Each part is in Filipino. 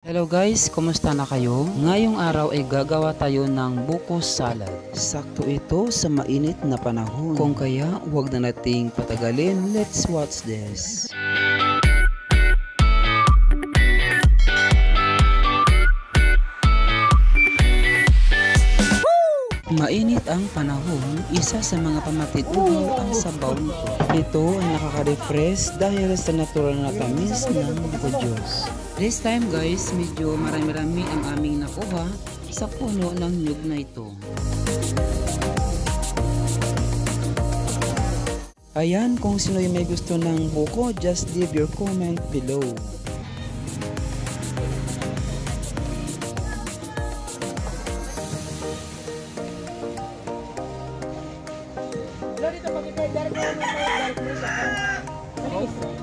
Hello guys, kumusta na kayo? Ngayong araw ay gagawa tayo ng buko salad. Sakto ito sa mainit na panahon. Kung kaya, huwag na nating patagalin. Let's watch this. Mainit ang panahon, isa sa mga pamatid-uhaw ang sabaw nito. Ito ay nakaka-refresh dahil sa natural na tamis ng buko juice. This time guys, medyo marami-rami ang aming nakuha sa puno ng nyug na ito. Ayan, kung sino yung may gusto ng buko, just leave your comment below.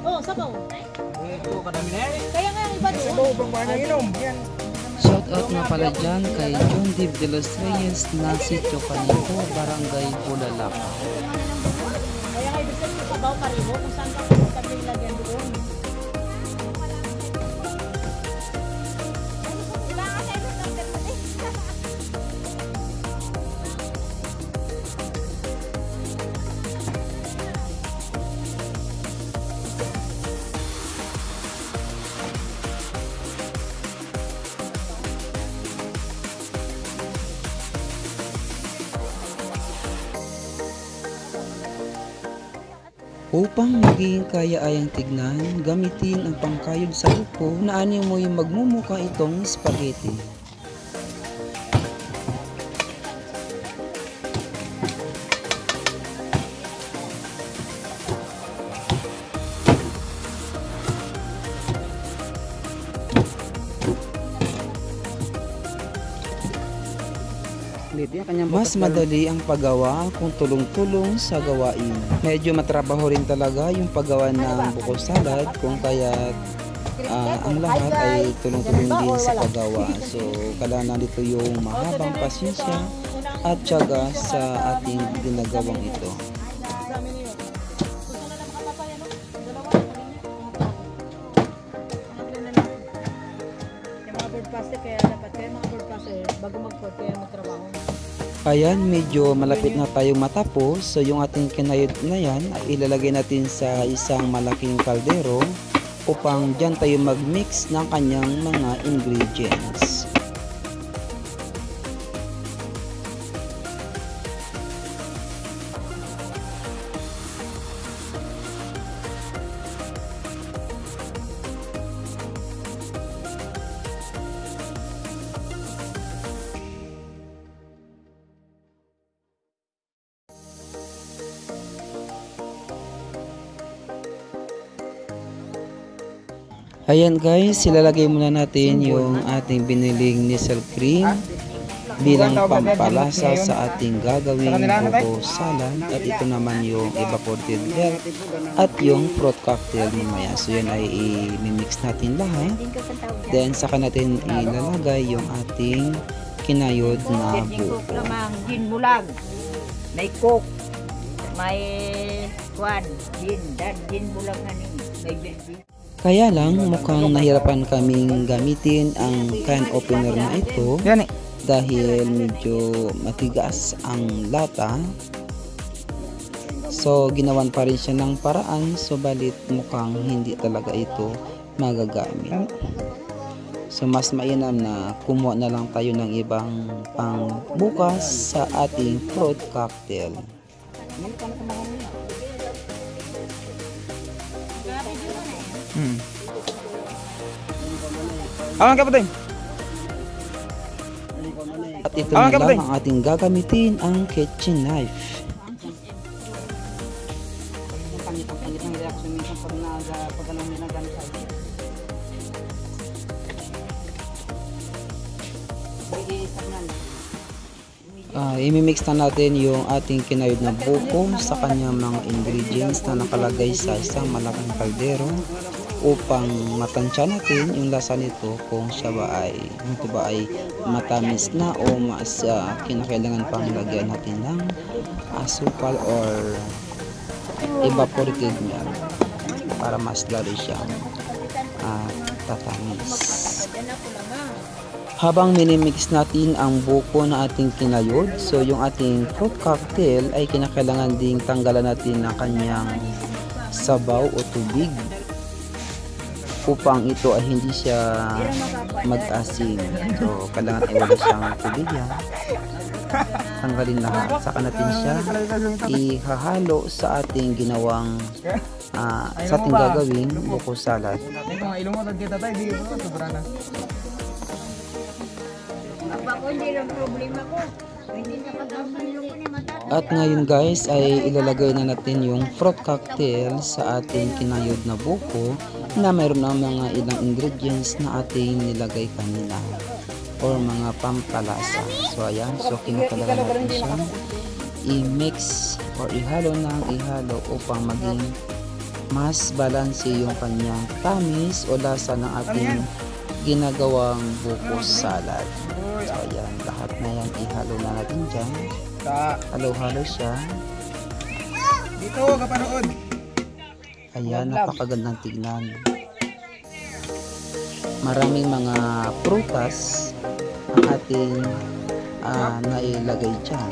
Oh, sabaw. Kaya nga iba doon. Shout out nga pala dyan kay John Dib de los Reyes na sityo kanito, Barangay Bulalaka. Kaya nga ibig sabihin sabaw pariho kung saan ka pumunta kayo lagyan doon. Upang maging kaya-ayang tignan, gamitin ang pangkayod sa buko na ani mo yung magmumukha itong spaghetti. Mas madali ang paggawa kung tulong-tulong sa gawain. Medyo matrabaho rin talaga yung paggawa ng buko salad kung kaya ang lahat ay tulong-tulong din sa paggawa. So, kailangan dito yung mahabang pasensya at tiyaga sa ating ginagawang ito. Kaya dapat kayo mga broadcaster bago mag-port kaya magtrabaho. Ayan, medyo malapit na tayong matapos. So yung ating kinayod na yan ay ilalagay natin sa isang malaking kaldero upang dyan tayo mag-mix ng kanyang mga ingredients. Ayan guys, ilalagay muna natin yung ating biniling nisel cream bilang pampalasa sa ating gagawing buko salad, at ito naman yung evaporated milk at yung fruit cocktail mamaya. So yan ay i-mix natin lahat. Then saka natin ilalagay yung ating kinayod na buko. Gin bulag, may coke, may kwan, gin bulag na nin, may gin. Kaya lang mukhang nahirapan kaming gamitin ang can opener na ito dahil medyo matigas ang lata. So ginawan pa rin siya ng paraan, so balit mukhang hindi talaga ito magagamit. So mas mainam na kumuha na lang tayo ng ibang pangbukas sa ating fruit cocktail. Alang kapatid. At ito na lang ang ating gagamitin, ang kitchen knife. Imimix na natin yung ating kinayod na buko sa kanyang mga ingredients na nakalagay sa isang malaking kaldero upang matansya natin yung lasa nito kung siya ba ay matamis na o mas kinakailangan pang lagyan natin ng asukal or evaporated milk para mas lalo siyang tatamis. Habang minimix natin ang buko na ating kinayod, so yung ating fruit cocktail ay kinakailangan ding tanggalan natin ng kanyang sabaw o tubig upang ito ay hindi siya mag-asim. So kailangan ay wala siyang tubig yan. Tanggalin lahat, saka natin siya ihahalo sa ating ginawang sa ating gagawing buko salad. At ngayon guys ay ilalagay na natin yung fruit cocktail sa ating kinayod na buko na mayroon ng mga ilang ingredients na ating nilagay kanina or mga pampalasa. So ayan, so kinakailangan natin siyang i-mix or ihalo ng ihalo upang maging mas balanse yung kanyang tamis o lasa ng ating ginagawang buko salad. So ayan, lahat na yan ihalo na natin dyan. Halo-halo siya. Dito, kapanood. Ayan, napakagandang tignan. Maraming mga prutas ang ating nailagay dyan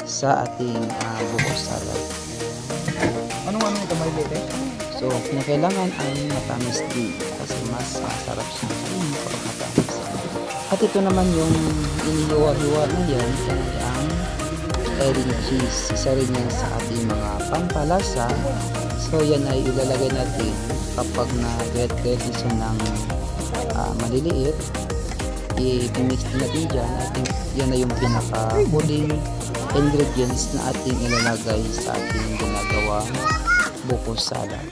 sa ating buko salad. Ano ito maliliit eh? So, kinakailangan ay matamis din kasi mas masarap siya kapag matamis. At ito naman yung inihiwa-hiwa na yan ay ang airy cheese. Isa rin yan sa ating mga pampalasa. So, yan ay ilalagay natin kapag na-get-get na siya ng maliliit. I-mix natin dyan. Yan na yung pinaka-huling ingredients na ating ilalagay sa ating ginagawa buko salad.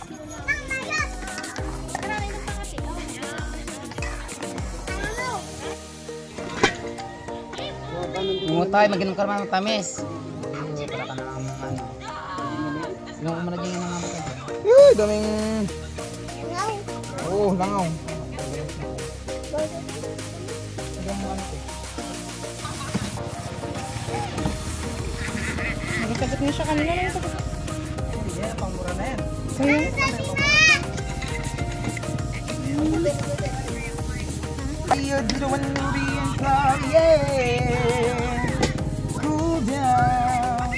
Mungutay, maginom ka naman ng tamis. Inom ko muna dyan yung mga Daming... Oo, langaw. Nagkasakit na siya kanina. Hindi, pangmura na yan. You don't want to be in cloud, yeah. Cool down.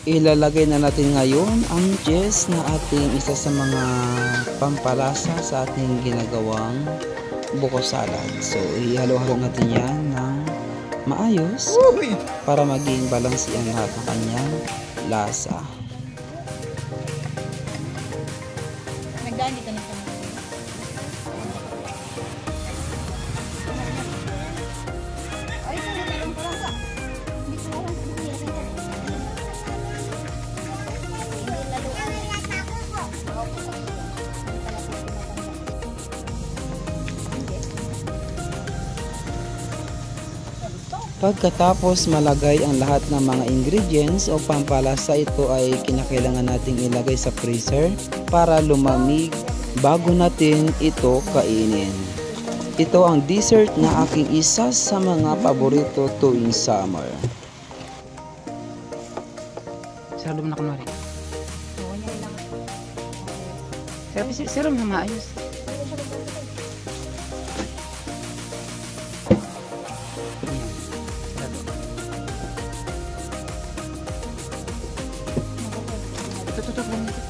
Ilalagay na natin ngayon ang cheese na ating isa sa mga pampalasa sa ating ginagawang buko salad. So, ihalo-halo natin yan ng maayos para maging balanse ang lahat ng kanyang lasa. Nagdaan dito na siya. Pagkatapos malagay ang lahat ng mga ingredients o pampalasa, ito ay kinakailangan nating ilagay sa freezer para lumamig bago natin ito kainin. Ito ang dessert na aking isa sa mga paborito tuwing summer. Sarado mo na kunwari. Serum na maayos. Tututok lang nito.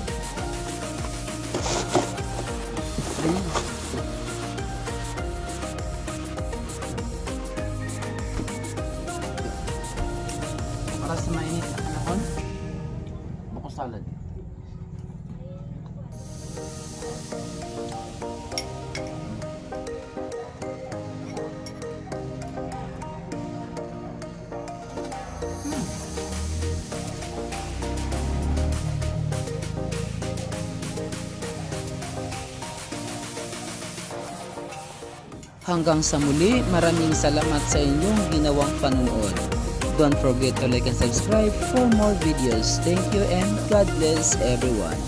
Para sa mainit na panahon, buko salad. Hanggang sa muli, maraming salamat sa inyong ginawang panunood. Don't forget to like and subscribe for more videos. Thank you and God bless everyone.